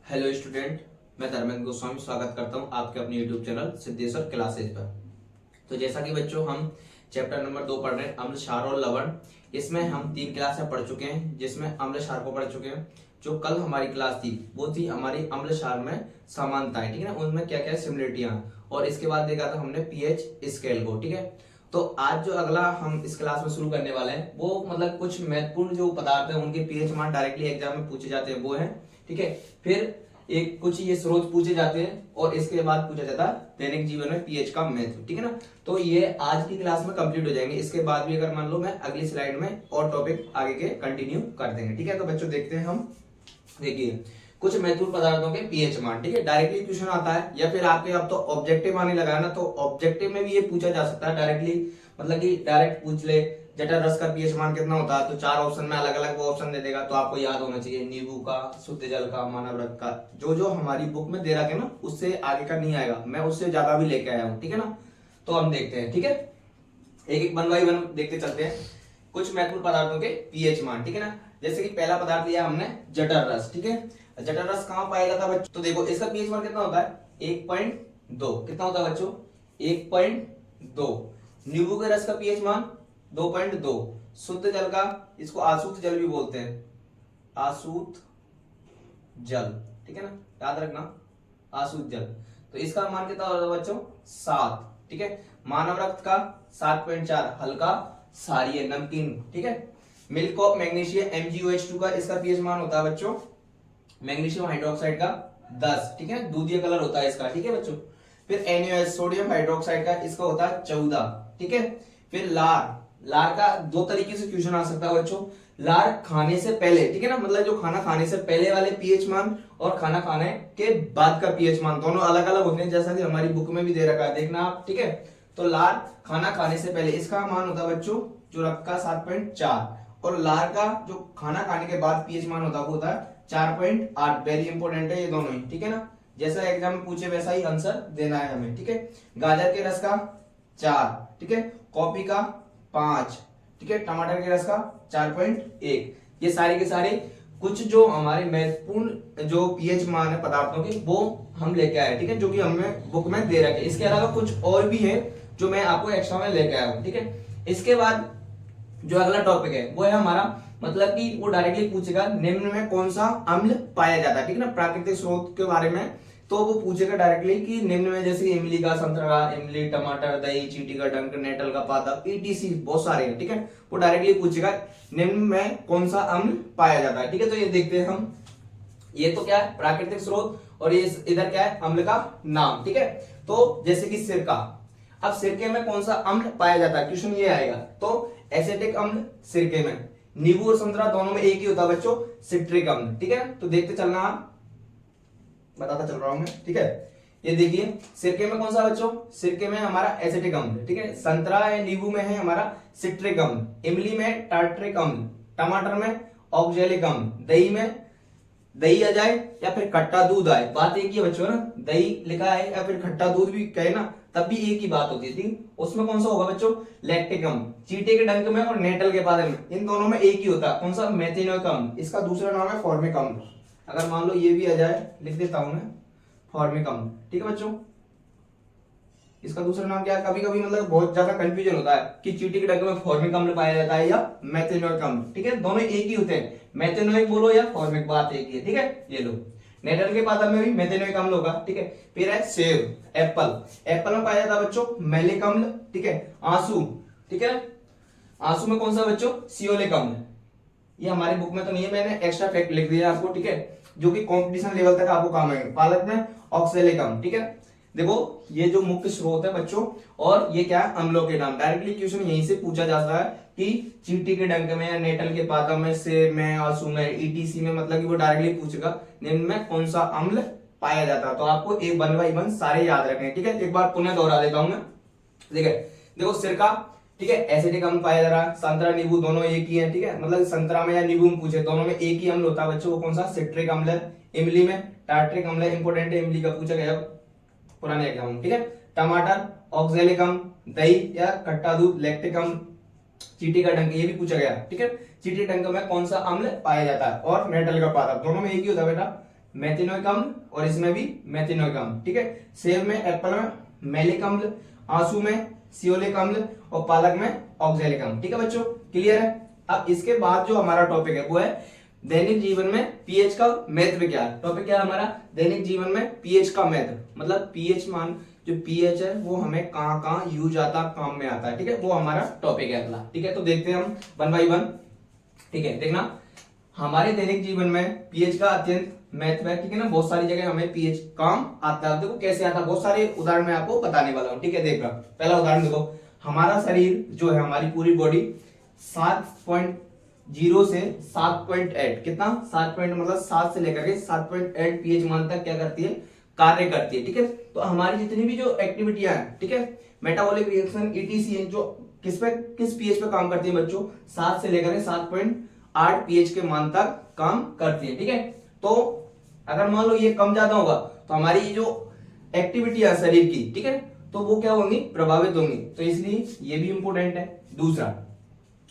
Hello student, मैं धर्मेंद्र गोस्वामी स्वागत करता हूं आपके अपने यूट्यूब चैनल सिद्धेश्वर क्लासेज पर। तो जैसा कि बच्चों हम चैप्टर नंबर 2 पढ़ रहे हैं, अम्ल क्षार और लवण। इसमें हम 3 क्लासें पढ़ चुके हैं, जिसमें अम्ल क्षार को पढ़ चुके हैं। जो कल हमारी क्लास थी वो थी हमारी अम्ल क्षार में समानताएं, ठीक है ना, उनमें क्या क्या सिमिलरिटियां, और इसके बाद देखा था हमने पीएच स्केल को, ठीक है। तो आज जो अगला हम इस क्लास में शुरू करने वाले हैं वो मतलब कुछ महत्वपूर्ण जो पदार्थ है उनके पीएच मान डायरेक्टली एग्जाम में पूछे जाते हैं वो है, ठीक है। फिर एक कुछ ये स्रोत पूछे जाते हैं और इसके बाद पूछा जाता है दैनिक जीवन में पीएच का महत्व, ठीक है ना। तो ये आज की क्लास में कंप्लीट हो जाएंगे। इसके बाद भी अगर मान लो मैं अगली स्लाइड में और टॉपिक आगे के कंटिन्यू कर देंगे, ठीक है। तो बच्चों देखते हैं हम, देखिए कुछ महत्वपूर्ण पदार्थों के पीएच मान, ठीक है। डायरेक्टली क्वेश्चन आता है या फिर आपके अब तो ऑब्जेक्टिव आने लगा है ना, तो ऑब्जेक्टिव में भी ये पूछा जा सकता है डायरेक्टली, मतलब कि डायरेक्ट पूछ ले जठर रस का पीएच मान कितना होता है, तो 4 ऑप्शन में अलग अलग वो ऑप्शन दे देगा। तो आपको याद होना चाहिए नींबू का, शुद्ध जल का, मानव रक्त का, जो जो हमारी बुक में दे रखा है ना उससे आगे का नहीं आएगा, मैं उससे ज्यादा भी लेके आया हूँ, ठीक है ना। तो हम देखते हैं, ठीक है, एक एक वन बाई वन देखते चलते हैं कुछ महत्वपूर्ण पदार्थों के पीएच मान, ठीक है ना। जैसे कि पहला पदार्थ लिया हमने जठर रस, ठीक है। जठर रस कहां पाया जाता है बच्चों, तो देखो इसका पीएच मान कितना होता है 1.2। कितना होता है बच्चों 1.2। नींबू के रस का पीएच मान 2.2। शुद्ध जल का, इसको आसूत जल भी बोलते हैं, आसूत जल, ठीक है ना, याद रखना आसूत जल। तो इसका मान कितना होता है बच्चों 7, ठीक है। मानव रक्त का 7.4, हल्का क्षारीय नमकीन, ठीक है। मिल्क ऑफ मैग्नीशियम MgOH2 का इसका पीएच मान होता है बच्चों मैग्नीशियम हाइड्रोक्साइड का 10, ठीक है। दूधिया कलर होता है इसका, ठीक है बच्चों। फिर NaOH सोडियम हाइड्रोक्साइड का इसका होता है 14, ठीक है। फिर लार, लार का दो तरीके से क्वेश्चन आ सकता है बच्चों। लार खाने से पहले, ठीक है ना, मतलब जो खाना खाने से पहले वाले पीएच मान और खाना खाने के बाद का पीएच मान दोनों अलग अलग होते हैं, जैसा कि हमारी बुक में भी दे रखा है, देखना आप, ठीक है। तो लार खाना खाने से पहले इसका मान होता है बच्चों जो रक्त का 7.4, और लार का जो खाना खाने के बाद पीएच मान होता है वो होता है 4.8। वेरी इंपॉर्टेंट है ये दोनों ही, ठीक है ना। जैसा एग्जाम में पूछे वैसा ही आंसर देना है हमें, ठीक है। गाजर के रस का 4, ठीक है। कॉफी का 5, ठीक है। टमाटर के रस का 4.1। ये सारे के सारे कुछ जो हमारे महत्वपूर्ण जो पीएच मान है पदार्थों के वो हम लेके आए, ठीक है, जो कि हमें बुक में दे रखे। इसके अलावा कुछ और भी है जो मैं आपको एक्स्ट्रा में लेके आया हूं, ठीक है। इसके बाद जो अगला टॉपिक है वो है हमारा, मतलब कि वो डायरेक्टली पूछेगा निम्न में कौन सा अम्ल पाया जाता है, ठीक है ना, प्राकृतिक स्रोत के बारे में। तो वो पूछेगा डायरेक्टली कि निम्न में जैसे इमली का, संतरा, इमली, टमाटर, दही, चींटी का डंक, नेटल का पाता, ETC बहुत सारे हैं, ठीक है। वो डायरेक्टली पूछेगा निम्न में कौन सा अम्ल पाया जाता है, ठीक है। तो ये देखते हैं हम, ये तो क्या है प्राकृतिक स्रोत, और ये इधर क्या है अम्ल का नाम, ठीक है। तो जैसे कि सिरका, अब सिरके में कौन सा अम्ल पाया जाता है, क्वेश्चन ये आएगा। तो एसिटिक अम्ल सिरके में, नींबू और संतरा दोनों में एक ही होता है बच्चों सिट्रिक अम्ल, ठीक है। तो देखते चलना, आप बताता चल रहा हूं मैं, ठीक है। ये देखिए सिरके में कौन सा बच्चों, सिरके में हमारा एसिटिक अम्ल, ठीक है। संतरा या नींबू में है हमारा सिट्रिक अम्ल, इमली में टार्ट्रिक अम्ल, टमाटर में ऑक्जेलिक अम्ल, दही में दही आ जाए या फिर खट्टा दूध आए, बात एक ही है बच्चों ना, दही लिखा है या फिर खट्टा दूध भी कहे ना तब भी एक ही बात होती है, उसमें कौन सा होगा बच्चों लैक्टिक अम्ल। चींटे के डंक में और नेटल के पादे में, इन दोनों में एक ही होता है, कौन सा मेथिनोइक अम्ल। इसका दूसरा नाम है फॉर्मिक अम्ल। अगर मान लो ये भी आ जाए, लिख देता हूं मैं फॉर्मिक अम्ल, ठीक है बच्चों। इसका दूसरा नाम क्या है, कभी कभी मतलब बहुत ज्यादा कंफ्यूजन होता है कि चींटी के डंक में फॉर्मिक अम्ल पाया जाता है या मेथिनोइक अम्ल, ठीक है। दोनों एक ही होते हैं, मेथिनोइक बोलो या फॉर्मिक, बात एक ही है, ठीक है। ये लो नेटल के पादप में भी मेथिनोइक अम्ल होगा, ठीक है। फिर है सेब, एप्पल, एप्पल में पाया जाता है बच्चों मैलिक अम्ल, ठीक है। आंसू, ठीक है, आंसू में कौन सा बच्चों सियोलिक अम्ल। ये हमारी बुक में तो नहीं है, मैंने एक्स्ट्रा फैक्ट लिख दिया आपको, ठीक है, जो कि कंपटीशन लेवल तक आपको काम आएंगे। पालक में ऑक्सैलिक अम्ल, ठीक है। देखो ये जो मुख्य स्रोत है बच्चों, और ये क्या है अम्लों के नाम। डायरेक्टली क्वेश्चन यहीं से पूछा जाता है कि चींटी के डंक में या नेटल के पादप में, सेब में, आंसू में, ETC में, मतलब कि वो डायरेक्टली पूछेगा निम्न में कौन सा अम्ल पाया जाता है। तो आपको एक 1 बाय 1 सारे याद रखने, ठीक है। एक बार पुनः दोहरा देता हूं मैं, ठीक है। देखो सिरका, ठीक है, एसिडिक अम्ल पाया जा रहा है। संतरा नींबू दोनों एक ही है, ठीक है, मतलब संतरा में या नींबू में पूछे दोनों में एक ही अम्ल होता है बच्चों, वो कौन सा सिट्रिक अम्ल है। इमली में टार्ट्रिक अम्ल है, इंपोर्टेंट है, इमली का पूछा गया पुराने एग्जाम, ठीक है। टमाटर ऑक्सैलिक अम्ल, दही या खट्टा दूध लैक्टिक अम्ल, चींटी का डंक ये भी पूछा गया, ठीक है। चींटी डंक में कौन सा अम्ल पाया जाता है, और नेटल का पादप दोनों में एक ही होता है बेटा मेथिनोइक अम्ल और इसमें भी मेथिनोइक अम्ल, ठीक है। सेब में, एप्पल में मैलिक अम्ल, आंसू में सियोलिक अम्ल और पालक में ऑक्जेलिक अम्ल, ठीक है बच्चों, क्लियर है। अब इसके बाद जो हमारा टॉपिक है वो है दैनिक जीवन में पीएच का महत्व क्या है। टॉपिक क्या है हमारा, दैनिक जीवन में पीएच का महत्व, मतलब पीएच मान जो पीएच है वो हमें कहाँ कहाँ यूज आता, काम में आता है, ठीक है, वो हमारा टॉपिक है अगला, ठीक है। तो देखते हैं हम 1 बाय 1, ठीक है। देखना हमारे दैनिक जीवन में पीएच का अत्यंत महत्व है, ठीक है ना। बहुत सारी जगह हमें पीएच काम आता है। देखो कैसे आता है, बहुत सारे उदाहरण मैं आपको बताने वाला हूँ, ठीक है। देखना पहला उदाहरण देखो, हमारा शरीर जो है, हमारी पूरी बॉडी 7.0 से 7.8, कितना 7 पॉइंट मतलब 7 से लेकर के 7.8 पीएच मान तक क्या करती है, कार्य करती है, ठीक है। तो हमारी जितनी भी जो एक्टिविटियां हैं, ठीक है, मेटाबॉलिक रिएक्शन ईटीसी जो किस पीएच पे काम करती है बच्चों, 7 से लेकर 7.8 पीएच के मान तक काम करती है, ठीक है। तो अगर मान लो ये कम ज्यादा होगा तो हमारी जो एक्टिविटी है शरीर की, ठीक है, तो वो क्या होंगी, प्रभावित होंगी। तो इसलिए ये भी इंपॉर्टेंट है। दूसरा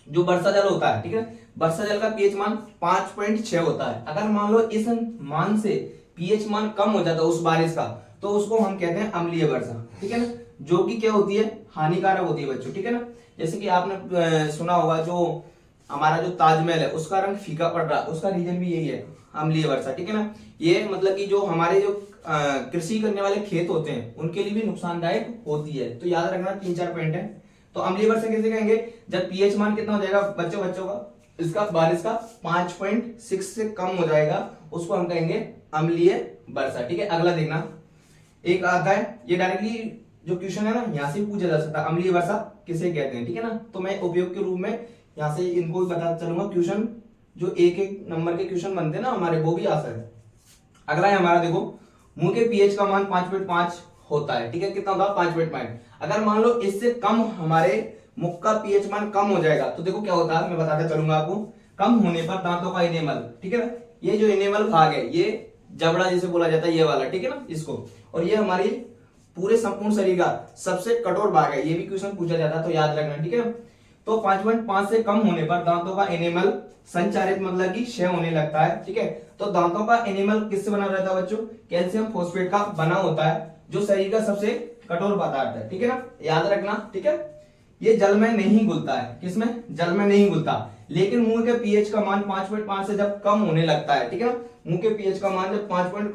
जो वर्षा जल होता है, ठीक है, वर्षा जल का पीएच मान 5.6 होता है। अगर मान लो इस मान से पीएच मान कम हो जाता है उस बारिश का, तो उसको हम कहते हैं अम्लीय वर्षा, ठीक है ना, जो कि क्या होती है, हानिकारक होती है बच्चों, ठीक है ना। जैसे कि आपने सुना होगा जो हमारा जो ताजमहल है उसका रंग फीका पड़ रहा है, उसका रीजन भी यही है, अम्लीय वर्षा, ठीक है ना। ये मतलब कि जो हमारे जो कृषि करने वाले खेत होते हैं उनके लिए भी नुकसानदायक होती है। तो याद रखना 3-4 पॉइंट है। तो अम्लीय वर्षा कैसे कहेंगे, जब पीएच मान कितना हो जाएगा बच्चों का इसका बारिश का 5.6 से कम हो जाएगा, उसको हम कहेंगे अम्लीय वर्षा, ठीक है। अगला देखना, एक आता है, ये डायरेक्टली जो क्वेश्चन है ना यहाँ से पूछा जा सकता है, अम्लीय वर्षा किसे कहते हैं, ठीक है ना। तो मैं उपयोग के रूप में यहाँ से इनको भी बताता चलूंगा। क्वेश्चन जो एक नंबर के क्वेश्चन बनते हैं ना हमारे, वो भी आ सकते हैं। अगला है हमारा, देखो मुंह के पीएच का मान 5.5 होता है, ठीक है, कितना होता है 5.5। अगर मान लो इससे कम हमारे मुख का पीएच मान कम हो जाएगा तो देखो क्या होता है, मैं बताते चलूंगा आपको। कम होने पर दांतों का इनेमल, ठीक है ना, ये जो इनेमल भाग है ये जबड़ा जिसे बोला जाता है, ये वाला, ठीक है ना, इसको, और ये हमारी पूरे संपूर्ण शरीर का सबसे कठोर भाग है, ये भी क्वेश्चन पूछा जाता है, तो याद रखना, ठीक है। तो 5.5 से कम होने पर दांतों का इनेमल संचारित मतलब कि क्षय होने लगता है, ठीक है। तो दांतों का एनिमल किससे बना रहता है बच्चों, कैल्शियम फॉस्फेट का बना होता है, जो शरीर का सबसे कठोर पदार्थ है, ठीक है ना, याद रखना, ठीक है। ये जल में नहीं घुलता है, किसमें, जल में नहीं घुलता, लेकिन मुंह के पीएच का मान 5.5 से जब कम होने लगता है, ठीक है ना, मुंह के पीएच का मान जब 5 पॉइंट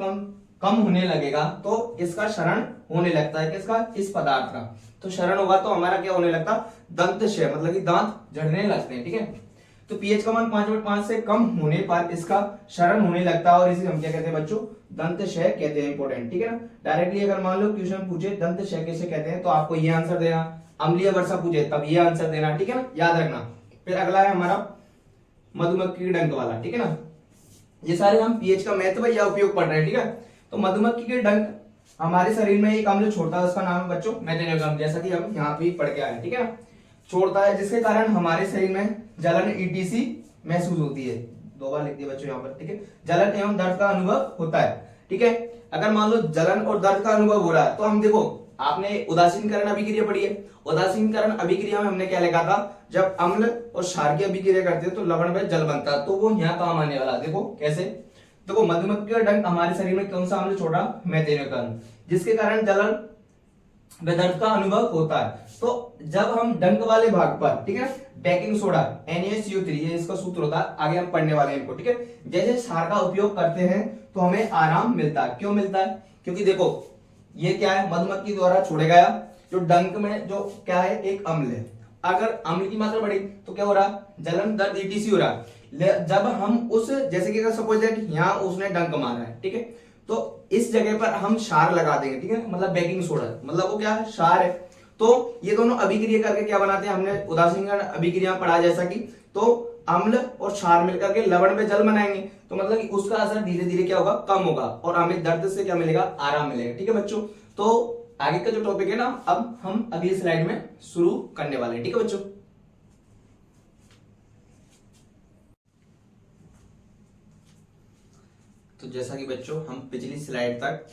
कम होने लगेगा तो इसका क्षरण होने लगता है, किसका, इस पदार्थ का। तो क्षरण होगा तो हमारा क्या होने लगता, दंत क्षय, मतलब कि दांत झड़ने लगते हैं, ठीक है। तो पीएच का मान 5.5 से कम होने पर इसका क्षरण होने लगता है और इसे हम क्या कहते हैं बच्चों, दंत क्षय कहते हैं, इंपॉर्टेंट, ठीक है ना। डायरेक्टली अगर मान लो क्वेश्चन पूछे दंत क्षय कैसे कहते हैं तो आपको ये आंसर देना, अम्लीय वर्षा पूछे तब ये आंसर देना, ठीक है ना, याद रखना। फिर अगला है हमारा मधुमक्खी के डंक वाला, ठीक है ना। ये सारे हम पीएच का महत्व या उपयोग पढ़ रहे हैं, ठीक है। तो मधुमक्खी के डंक हमारे शरीर में एक अम्ल छोड़ता है, उसका नाम है बच्चों मेथिओनिक अम्ल, जैसा कि हम यहाँ पे पढ़ के आए, ठीक है ना, छोड़ता है, जिसके कारण हमारे शरीर में जलन ईटीसी महसूस होती है। 2 बार लिख दिया बच्चों यहाँ पर, ठीक है, जलन एवं दर्द का अनुभव होता है, ठीक है। अगर मान लो जलन और दर्द का अनुभव हो रहा है तो हम देखो, आपने उदासीनकरण अभिक्रिया पढ़ी है, उदासीनकरण अभिक्रिया में हमने क्या लिखा था, जब अम्ल और क्षार की अभिक्रिया करते हैं तो लवण में जल बनता है, तो वो यहाँ काम आने वाला, देखो कैसे। देखो मधुमक्खी का डंक हमारे शरीर में कौन सा अम्ल छोड़ रहा, मेथिओनिक अम्ल, जिसके कारण जलन व दर्द का अनुभव होता है। तो जब हम डंक वाले भाग पर, ठीक है, बेकिंग सोडा NaCO3 ये इसका सूत्र होता है, आगे हम पढ़ने वाले हैं इनको, ठीक है, जैसे क्षार का उपयोग करते हैं तो हमें आराम मिलता है। क्यों मिलता है, क्योंकि देखो ये क्या है, मधुमक्खी द्वारा छोड़े गया जो डंक में जो क्या है, एक अम्ल है। अगर अम्ल की मात्रा बढ़ी तो क्या हो रहा, जलन दर्द ईटीसी हो रहा। जब हम उस, जैसे कि सपोज दैट यहाँ उसने डंक मारा है, ठीक है, तो इस जगह पर हम क्षार लगा देंगे, ठीक है, मतलब बेकिंग सोडा, मतलब वो क्या है, क्षार है। तो ये दोनों अभिक्रिया करके क्या बनाते हैं, हमने उदासीनकरण अभिक्रिया पढ़ा जैसा कि, तो अम्ल और क्षार मिलकर के लवण में जल बनाएंगे, तो मतलब कि उसका असर धीरे धीरे क्या होगा, कम होगा, और हमें दर्द से क्या मिलेगा, आराम मिलेगा, ठीक है बच्चों। तो आगे का जो टॉपिक है ना, अब हम अगली स्लाइड में शुरू करने वाले हैं, ठीक है बच्चों। तो जैसा कि बच्चों हम पिछली स्लाइड तक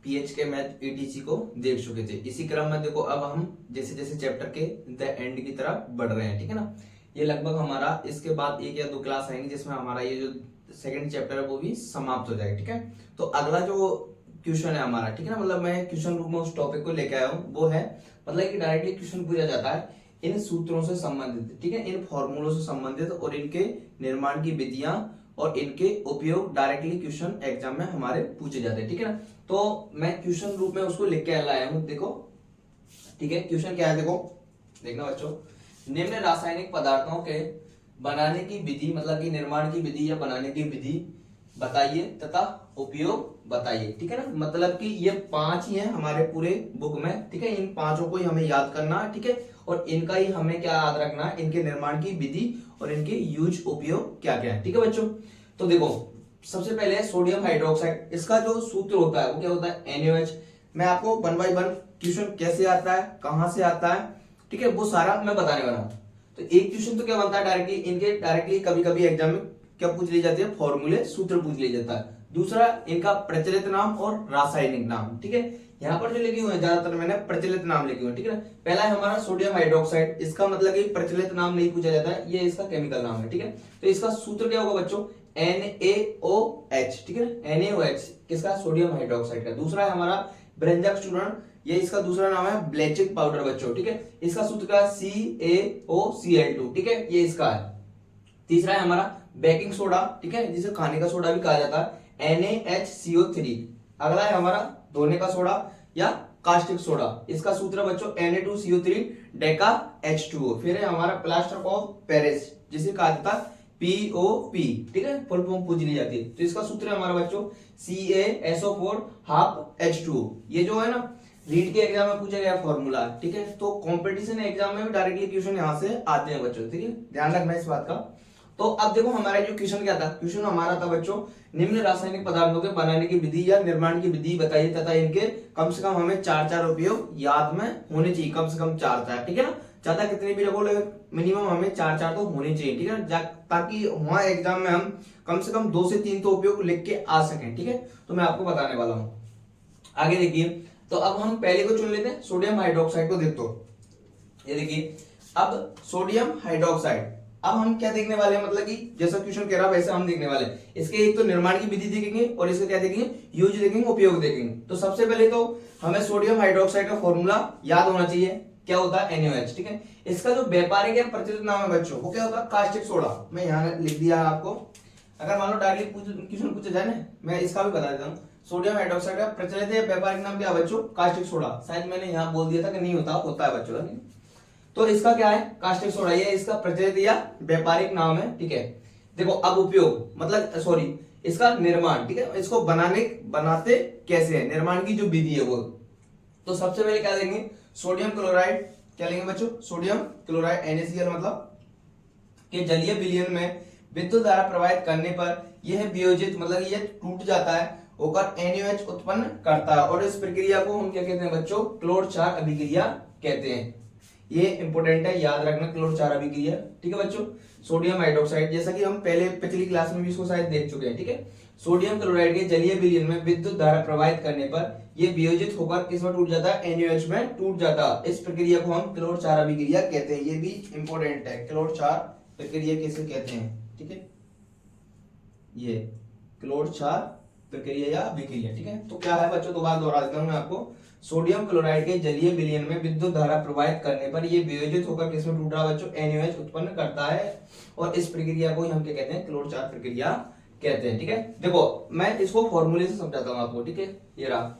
पीएच के मैथ ईटीसी को देख चुके थे, इसी क्रम में देखो अब हम जैसे जैसे चैप्टर के द एंड की तरफ बढ़ रहे हैं, ठीक है ना। ये लगभग हमारा इसके बाद 1 या 2 क्लास आएंगे जिसमें हमारा ये जो सेकंड चैप्टर है वो भी समाप्त हो जाएगा। ठीक है, तो अगला जो क्वेश्चन है हमारा, ठीक है ना, मतलब मैं क्वेश्चन रूप में उस टॉपिक को लेके आया हूँ, वो है मतलब कि डायरेक्टली क्वेश्चन पूछा जाता है इन सूत्रों से संबंधित, ठीक है, इन फॉर्मूलों से संबंधित और इनके निर्माण की विधियां और इनके उपयोग डायरेक्टली क्वेश्चन एग्जाम में हमारे पूछे जाते हैं। ठीक है ना, तो मैं क्वेश्चन रूप में उसको लिख के लाया हूँ, देखो। ठीक है, क्वेश्चन क्या है, देखो देखना बच्चों, निम्न रासायनिक पदार्थों के बनाने की विधि, मतलब कि निर्माण की विधि या बनाने की विधि बताइए तथा उपयोग बताइए। ठीक है ना, मतलब कि ये 5 ही हैं हमारे पूरे बुक में। ठीक है, इन 5 को ही हमें याद करना है। ठीक है, और इनका ही हमें क्या याद रखना है, इनके निर्माण की विधि और इनके यूज उपयोग क्या क्या है। ठीक है बच्चों, तो देखो सबसे पहले सोडियम हाइड्रोक्साइड, इसका जो सूत्र होता है वो क्या होता है, NaOH। मैं आपको 1 बाय 1 क्वेश्चन कैसे आता है, कहां से आता है, ठीक है, वो सारा मैं बताने वाला हूं। तो एक क्वेश्चन तो क्या बनता है डायरेक्टली, इनके डायरेक्टली कभी कभी एग्जाम में क्या पूछ ली जाती है, फॉर्मूले, सूत्र पूछ लिया जाता है। दूसरा इनका प्रचलित नाम और रासायनिक नाम। ठीक है, यहाँ पर जो लिखे हुए हैं ज्यादातर मैंने प्रचलित नाम लिखे हुए हैं। ठीक है, पहला है हमारा सोडियम हाइड्रोक्साइड, इसका मतलब कि प्रचलित नाम नहीं पूछा जाता है, ये इसका केमिकल नाम है। ठीक है, तो इसका सूत्र क्या होगा बच्चों, NaOH। ठीक है, NaOH किसका, सोडियम हाइड्रोक्साइड का। दूसरा है हमारा ब्रेंजक चूर्ण, ये इसका दूसरा नाम है ब्लेचिंग पाउडर बच्चों। ठीक है, इसका सूत्र क्या है, CaOCl2। ठीक है, ये इसका है। तीसरा है हमारा बेकिंग सोडा, ठीक है, जिसे खाने का सोडा भी कहा जाता है, NaHCO3। अगला है हमारा धोने का सोडा या कास्टिक सोडा, इसका सूत्र है बच्चों Na2CO3 डेका H2O। फिर है हमारा प्लास्टर ऑफ पेरिस, जिसे कहा जाता है POP। ठीक है, फुल फॉर्म पूछ ली जाती है, तो इसका सूत्र है हमारा बच्चों CaSO4 हाफ H2O। ये जो है ना रीट के एग्जाम में पूछा गया फॉर्मूला। ठीक है, तो कंपटीशन एग्जाम में भी डायरेक्टली क्वेश्चन यहाँ से आते हैं बच्चों। ठीक है, ध्यान रखना इस बात का। तो अब देखो हमारा जो क्वेश्चन क्या था, क्वेश्चन हमारा था बच्चों, निम्न रासायनिक पदार्थों के बनाने की विधि या निर्माण की विधि बताइए तथा इनके कम से कम हमें 4 उपयोग याद में होने चाहिए, कम से कम 4। ठीक है ना, ज्यादा कितने भी रखो, मिनिमम हमें 4 तो होने चाहिए। ठीक है, ताकि वहां एग्जाम में हम कम से कम 2 से 3 तो उपयोग लिख के आ सकें। ठीक है, तो मैं आपको बताने वाला हूं, आगे देखिए। तो अब हम पहले को चुन लेते हैं, सोडियम हाइड्रोक्साइड को देख। तो ये देखिए, अब सोडियम हाइड्रोक्साइड, अब हम क्या देखने वाले हैं, मतलब कि जैसा क्वेश्चन कह रहा है वैसे हम देखने वाले हैं। इसके एक तो निर्माण की विधि देखेंगे और इसका क्या देखेंगे, यूज देखेंगे, उपयोग देखेंगे। तो सबसे पहले तो हमें सोडियम हाइड्रोक्साइड का फॉर्मूला याद होना चाहिए, क्या होता है, NaOH। ठीक है, इसका जो व्यापारिक या प्रचलित नाम है बच्चों, वो क्या होता है, कास्टिक सोडा। मैं यहाँ लिख दिया आपको, अगर मान लो डायरेक्टली क्वेश्चन पूछा जाए ना, मैं इसका भी बता देता हूँ। सोडियम हाइड्रोक्साइड का प्रचलित या व्यापारिक नाम क्या बच्चों, कास्टिक सोडा। शायद मैंने यहाँ बोल दिया था कि नहीं होता, होता है बच्चों। तो इसका क्या है, कास्टिक सोडा, ये इसका प्रचलित या व्यापारिक नाम है। ठीक है, देखो अब उपयोग, मतलब सॉरी इसका निर्माण। ठीक है, इसको बनाते कैसे है, निर्माण की जो विधि है वो। तो सबसे पहले क्या लेंगे, सोडियम क्लोराइड, क्या लेंगे बच्चों, सोडियम क्लोराइड NaCl, मतलब कि जलीय विलयन में विद्युत धारा प्रवाहित करने पर यह वियोजित, मतलब ये टूट जाता है, होकर NaOH उत्पन्न करता है। और इस प्रक्रिया को हम क्या कहते हैं बच्चों, क्लोर क्षार अभिक्रिया कहते हैं। ये इंपॉर्टेंट है, याद रखना, क्लोर क्षार अभिक्रिया। ठीक है बच्चों, सोडियम हाइड्रोक्साइड, जैसा कि हम पहले पिछली क्लास में भी इसको शायद देख चुके हैं। ठीक है, सोडियम क्लोराइड के जलीय विलयन में विद्युत धारा प्रवाहित करने पर यह वियोजित होकर किसमें टूट जाता है, NaOH में टूट जाता है। इस प्रक्रिया को हम क्लोर क्षार अभिक्रिया कहते हैं, ये भी इंपॉर्टेंट है, क्लोर क्षार प्रक्रिया किसे कहते हैं। ठीक है, ये क्लोर क्षार प्रक्रिया या अभिक्रिया। ठीक है, तो क्या है बच्चों, दोबारा दोहरा देता हूं मैं आपको, सोडियम क्लोराइड के जलीय विलयन में विद्युत धारा प्रवाहित करने पर यह वियोजित होकर किसमें टूट रहा है बच्चों, NaOH उत्पन्न करता है। और इस प्रक्रिया को हम क्या कहते हैं, क्लोर क्षार प्रक्रिया कहते हैं। ठीक है, देखो मैं इसको फॉर्मूले से समझाता हूं आपको। ठीक है, ये रहा,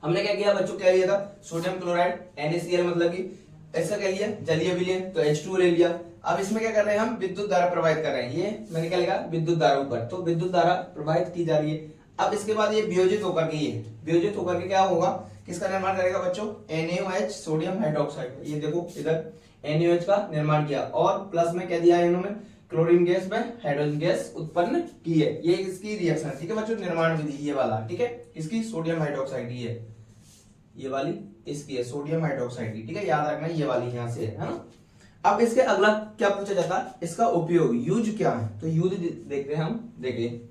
हमने क्या किया बच्चों, क्या लिया था, सोडियम क्लोराइड NaCl, मतलब कि ऐसा क्या लिया, जलीय विलयन, तो H2O ले लिया। अब इसमें क्या कर रहे हैं हम, विद्युत धारा प्रवाहित कर रहे हैं, ये मैंने क्या लिखा, विद्युत धारा ऊपर, तो विद्युत धारा प्रवाहित की जा रही है। अब इसके बाद ये वियोजित होकर के, ये वियोजित होकर के क्या होगा, किसका निर्माण करेगा बच्चों, NaOH, सोडियम हाइड्रोक्साइड। ये देखो इधर NaOH का निर्माण किया, और प्लस में क्या दिया है इन्होंने, क्लोरीन गैस में हाइड्रोजन गैस उत्पन्न की है। ये इसकी रिएक्शन है। ठीक है बच्चों, निर्माण विधि ये वाला। ठीक है, इसकी सोडियम हाइड्रोक्साइड की है, ये वाली इसकी है, सोडियम हाइड्रोक्साइड की। ठीक है, याद रखना ये वाली यहाँ से है ना। अब इसके अगला क्या पूछा जाता है, इसका उपयोग, यूज क्या है। तो यूज देखते हैं हम, देखिए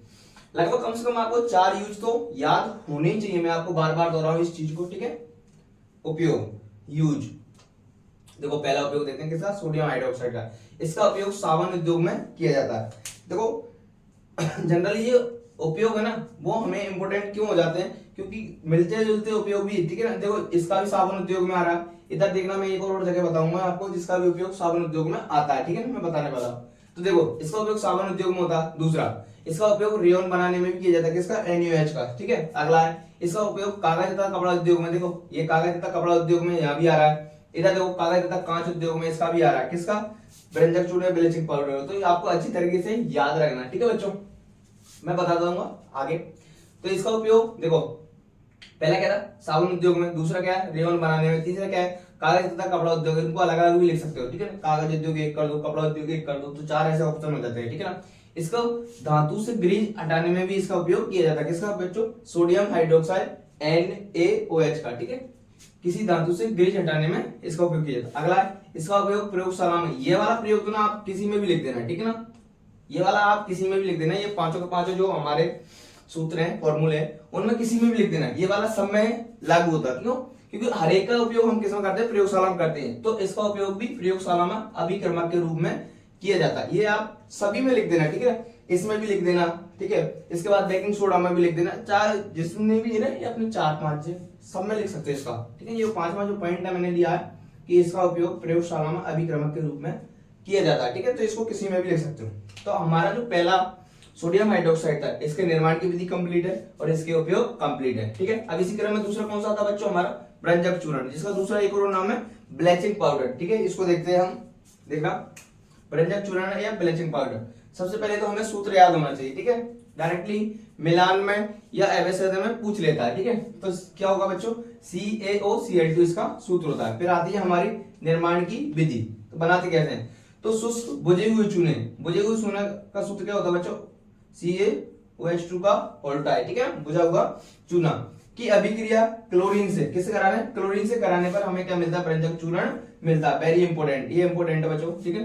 लगभग कम से कम आपको 4 यूज तो याद होने ही चाहिए। मैं आपको बार बार दोहराऊं इस चीज को। ठीक है, उपयोग, यूज, देखो पहला उपयोग देखते हैं किसका, सोडियम हाइड्रोक्साइड का। इसका उपयोग साबुन उद्योग में किया जाता है। देखो जनरली ये उपयोग है ना वो हमें इंपोर्टेंट क्यों हो जाते हैं, क्योंकि मिलते जुलते उपयोग भी, ठीक है ना। देखो इसका भी साबुन उद्योग में आ रहा है, इधर देखना मैं एक और जगह बताऊंगा आपको जिसका भी उपयोग साबुन उद्योग में आता है, ठीक है ना, मैं बताने वाला हूँ। तो देखो इसका उपयोग साबुन उद्योग में होता है। दूसरा, इसका उपयोग रेयन बनाने में भी किया जाता है, किसका, NaOH का, ठीक है। अगला है इसका उपयोग कागज तथा कपड़ा उद्योग में, देखो ये कागज तथा कपड़ा उद्योग में यहाँ भी आ रहा है। इधर देखो कागज तथा कांच उद्योग में इसका भी आ रहा है, किसका, व्यंजक चूर्ण ब्लीचिंग पाउडर। तो ये आपको अच्छी तरीके से याद रखना, ठीक है बच्चों, मैं बता दूंगा आगे। तो इसका उपयोग देखो पहला क्या था, साबुन उद्योग में, दूसरा क्या है, रेयन बनाने में, तीसरा क्या है, कागज तथा कपड़ा उद्योग। इनको अलग अलग भी लिख सकते हो, ठीक है ना, कागज उद्योग एक कर दो, कपड़ा उद्योग एक कर दो, तो 4 ऐसे ऑप्शन हो जाते हैं, ठीक है ना। इसको धातु से ग्रीस हटाने में भी इसका उपयोग किया जाता है, किसका बच्चों, सोडियम हाइड्रोक्साइड NaOH का, ठीक है। किसी धातु से ग्रीस हटाने में इसका उपयोग किया जाता है। अगला इसका उपयोग प्रयोगशाला में, ये वाला प्रयोग तो ना आप किसी में भी लिख देना, ठीक है ना, ये वाला आप किसी में भी लिख देना। ये पांचों के पांचों जो हमारे सूत्र हैं, फॉर्मूले हैं, उनमें किसी में भी लिख देना। ये वाला सब में लागू होता है, क्यों, क्योंकि हर एक का उपयोग हम किसमें करते हैं, प्रयोगशाला में करते हैं। तो इसका उपयोग भी प्रयोगशाला में अभिक्रमक के रूप में किया जाता है। ये आप सभी में लिख देना, ठीक है, इसमें भी लिख देना, ठीक है। इसके बाद बेकिंग सोडा में भी लिख देना, चार जिसमें भी है ना, ये अपने 4-5 सब में लिख सकते हैं इसका, ठीक है। ये 5वां जो पॉइंट है मैंने लिया है कि इसका उपयोग प्रयोगशाला में अभिक्रमक के रूप में किया जाता है, ठीक है। तो इसको किसी में भी लिख सकते हो। तो हमारा जो पहला सोडियम हाइड्रोक्साइड था, इसके निर्माण की विधि कंप्लीट है और इसके उपयोग कंप्लीट है, ठीक है। अब इसी क्रम में दूसरा कौन सा था बच्चों, हमारा व्यंजक चूर्ण, जिसका दूसरा एक और नाम है ब्लीचिंग पाउडर, ठीक है। इसको देखते हैं हम, देखना व्यंजक चूर्ण या ब्लीचिंग पाउडर। सबसे पहले तो हमें सूत्र याद होना चाहिए, ठीक है, डायरेक्टली मिलान में या एवरेज में पूछ लेता है, ठीक है। तो क्या होगा बच्चों, CaOCl2 इसका सूत्र होता है। फिर आती है हमारी निर्माण की विधि, तो बनाते कैसे हैं, तो शुष्क बुझे हुए चूने, बुझे हुए चूने का सूत्र क्या होता है बच्चों, CaOH2 का उल्टा है, ठीक है, बुझा हुआ चूना की अभिक्रिया क्लोरीन से, किससे कराने, क्लोरीन से कराने पर हमें क्या मिलता है, व्यंजक चूर्ण मिलता है। वेरी इंपॉर्टेंट, ये इंपॉर्टेंट है बच्चों, ठीक है।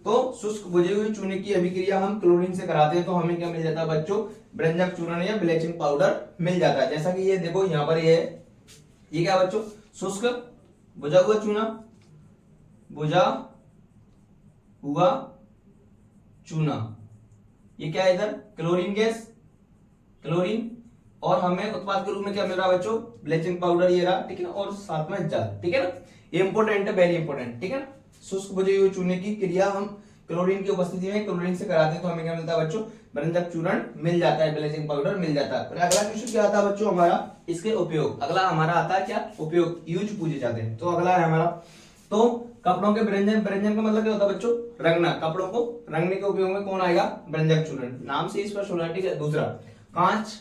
तो शुष्क बुझे हुए चूने की अभिक्रिया हम क्लोरीन से कराते हैं तो हमें क्या मिल जाता है बच्चों, व्यंजक चूर्ण या ब्लीचिंग पाउडर मिल जाता है। जैसा कि ये देखो यहाँ पर ये क्या बच्चों, शुष्क बुझा हुआ चूना, बुझा हुआ चूना, ये क्या है, इधर क्लोरीन गैस, क्लोरीन, और हमें उत्पाद के रूप में क्या मिल रहा है बच्चों, ब्लीचिंग पाउडर, ये रहा, ठीक है, और साथ में जल, ठीक है ना। ये इंपॉर्टेंट है, वेरी इंपॉर्टेंट, ठीक है ना। शुष्क बुझे हुए चूने की क्रिया हम क्लोरीन की उपस्थिति में क्लोरीन से कराते हैं तो हमें क्या मिलता है बच्चों, व्यंजक चूर्ण मिल जाता है, ब्लीचिंग पाउडर मिल जाता है। अगला क्वेश्चन क्या आता है बच्चों हमारा, इसके उपयोग। अगला हमारा आता है क्या, उपयोग, यूज पूछे जाते हैं। तो अगला है हमारा, तो कपड़ों के व्यंजन, व्यंजन का मतलब क्या होता है बच्चों, रंगना, कपड़ों को रंगने के उपयोग में कौन आएगा, व्यंजक चूर्ण, नाम से स्पष्ट हो रहा है, ठीक है। दूसरा, कांच,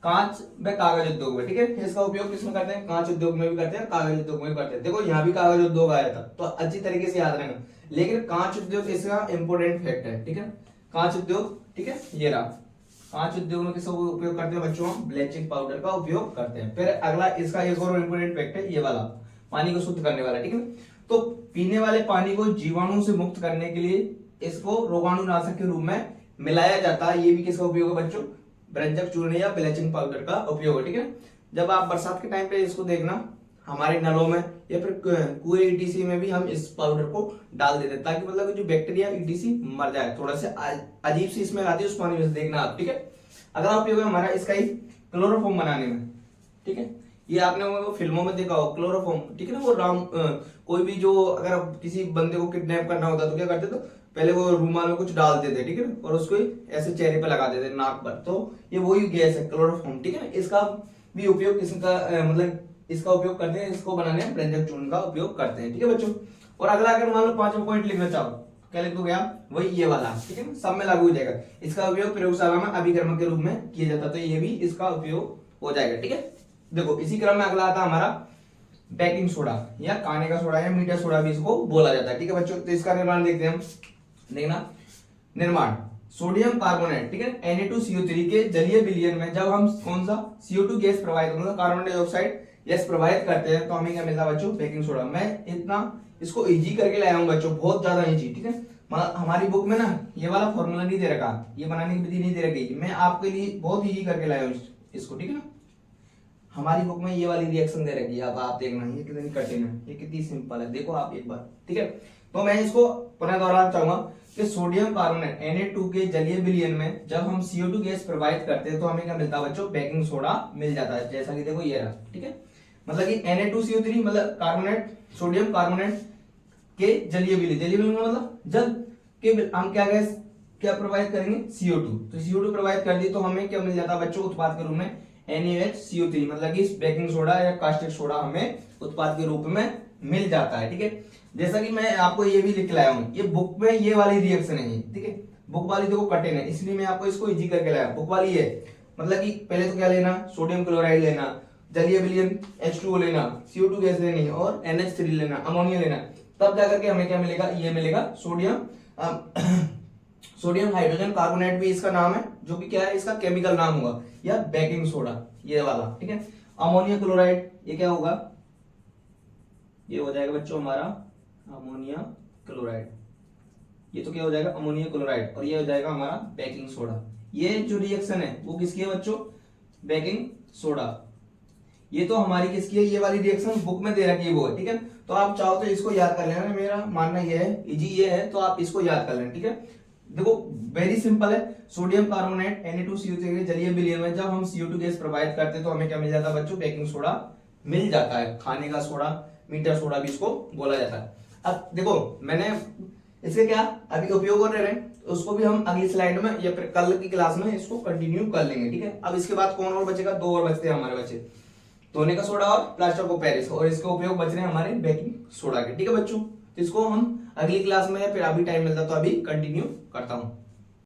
कांच व कागज उद्योग में, ठीक है, इसका उपयोग किसमें करते हैं, कांच उद्योग में भी करते हैं, कागज उद्योग में भी करते हैं। देखो यहाँ भी कागज उद्योग आया था, तो अच्छी तरीके से याद रखना। लेकिन कांच उद्योग इसका इंपोर्टेंट फैक्ट है, ठीक है, कांच उद्योग, ठीक है, ये रहा, कांच उद्योग में किसका उपयोग करते हैं बच्चों, ब्लीचिंग पाउडर का उपयोग करते हैं। फिर अगला इसका एक और इंपोर्टेंट फैक्ट है, ये वाला, पानी को शुद्ध करने वाला, ठीक है। तो पीने वाले पानी को जीवाणु से मुक्त करने के लिए इसको रोगाणुनाशक के रूप में मिलाया जाता है। ये भी किसका उपयोग है बच्चों, व्यंजक चूर्ण या ब्लीचिंग पाउडर का उपयोग है, ठीक है। जब आप बरसात के टाइम पे इसको देखना, हमारे नलों में या फिर कुएं ETC में भी हम इस पाउडर को डाल देते हैं ताकि मतलब जो बैक्टीरिया ETC मर जाए। थोड़ा सा अजीब सी स्मेल आती है उस पानी में से, देखना आप, ठीक है। अगला उपयोग है हमारा इसका ही क्लोरोफॉर्म बनाने में, ठीक है। ये आपने वो फिल्मों में देखा हो क्लोरोफॉर्म, ठीक है ना, वो कोई भी जो अगर किसी बंदे को किडनैप करना होता तो क्या करते, तो पहले वो रूमाल में कुछ डालते थे, ठीक है, और उसको ऐसे चेहरे पे लगा देते, नाक पर। तो ये वही गैस है क्लोरोफॉर्म, ठीक है। इसका भी उपयोग किसका मतलब इसका उपयोग करते हैं, इसको बनाने में व्यंजक चूर्ण का उपयोग करते हैं, ठीक है बच्चों। और अगला अगर मान लो 5वां पॉइंट लिखना चाहो, क्या लिख दोगे आप, वही ये वाला, ठीक है, सब में लागू हो जाएगा। इसका उपयोग प्रयोगशाला में अभिक्रमक के रूप में किया जाता, तो ये भी इसका उपयोग हो जाएगा, ठीक है। देखो इसी क्रम में अगला आता हमारा बेकिंग सोडा या खाने का सोडा या मीठा सोडा भी इसको बोला जाता है, ठीक है बच्चों। तो इसका निर्माण देखते हैं हम, देखना निर्माण, सोडियम कार्बोनेट, ठीक है, Na2CO3 के जलीय विलयन में जब हम कौन सा CO2 गैस प्रवाहित, मतलब कार्बन डाइऑक्साइड गैस प्रवाहित करते हैं तो हमें क्या मिलता है बच्चों, बेकिंग सोडा। मैं इतना इसको इजी करके लाया हूं बच्चों, बहुत ज्यादा इजी, ठीक है। हमारी बुक में ना ये वाला फॉर्मूला नहीं दे रखा, ये बनाने की विधि नहीं दे रखी, मैं आपके लिए बहुत इजी करके लाया हूं इसको, ठीक है ना। हमारी बुक में ये वाली रिएक्शन दे रखी है, अब आप देखना ये कितनी कठिन है, ये कितनी सिंपल है, देखो आप एक बार, ठीक है। तो मैं इसको पुनः दोहराना चाहूंगा कि सोडियम कार्बोनेट Na2 के जलीय विलयन में जब हम CO2 गैस प्रवाहित करते हैं तो हमें क्या मिलता है बच्चों, बेकिंग सोडा मिल जाता है। जैसा कि देखो ये रहा, ठीक है, मतलब कि Na2CO3 मतलब कार्बोनेट, सोडियम कार्बोनेट के जलीय विलयन मतलब जल के हम क्या गैस क्या प्रवाहित करेंगे, CO2। तो CO2 प्रवाहित कर दी तो हमें क्या मिल जाता है बच्चों, उत्पाद के रूप में NaHCO3 मतलब कि बेकिंग सोडा या कास्टिक सोडा हमें उत्पाद के रूप में मिल जाता है। ठीक है, जैसा कि मैं आपको ये भी लिख लाया हूं, ये बुक में ये वाली रिएक्शन है, ठीक है, बुक वाली देखो कठिन है, इसलिए मैं आपको इसको इजी करके लाया। बुक वाली है मतलब कि पहले तो क्या लेना, सोडियम क्लोराइड लेना, जलीय विलयन H2O लेना, CO2 गैस लेनी और NH3 लेना, अमोनिया लेना, तब जाकर के हमें क्या मिलेगा, ये मिलेगा सोडियम सोडियम हाइड्रोजन कार्बोनेट भी इसका नाम है, जो कि क्या है इसका केमिकल नाम होगा, या बेकिंग सोडा ये वाला। ठीक है, अमोनिया क्लोराइड ये क्या होगा, ये हो जाएगा बच्चों हमारा अमोनिया क्लोराइड, ये तो क्या हो जाएगा अमोनिया क्लोराइड, और ये हो जाएगा हमारा बेकिंग सोडा। ये जो रिएक्शन है वो किसकी है बच्चों, बेकिंग सोडा। ये तो हमारी किसकी है, ये वाली रिएक्शन बुक में दे रखी है वो है। ठीक है, तो आप चाहो तो इसको याद कर लेना, मेरा मानना ये है इजी ये है, तो आप इसको याद कर लेना। ठीक है, देखो वेरी सिंपल है, सोडियम कार्बोनेट Na2CO3 के जलीय विलयन में जब हम CO2 गैस प्रवाहित करते हैं तो हमें क्या मिल जाता है बच्चों, बेकिंग सोडा मिल जाता है। खाने का सोडा, मीठा सोडा भी इसको बोला जाता है। अब देखो मैंने इसके क्या अभी उपयोग हो रहे हैं, उसको भी हम अगली स्लाइड में या फिर कल की क्लास में इसको कंटिन्यू कर लेंगे। ठीक है, अब इसके बाद कौन और बचेगा, दो और बचते हैं हमारे बच्चे, धोने का सोडा और प्लास्टर ऑफ पेरिस, और इसके उपयोग बच रहे हैं हमारे बेकिंग सोडा के। ठीक है बच्चों, तो इसको हम अगली क्लास में या फिर अभी टाइम मिलता तो अभी कंटिन्यू करता हूँ।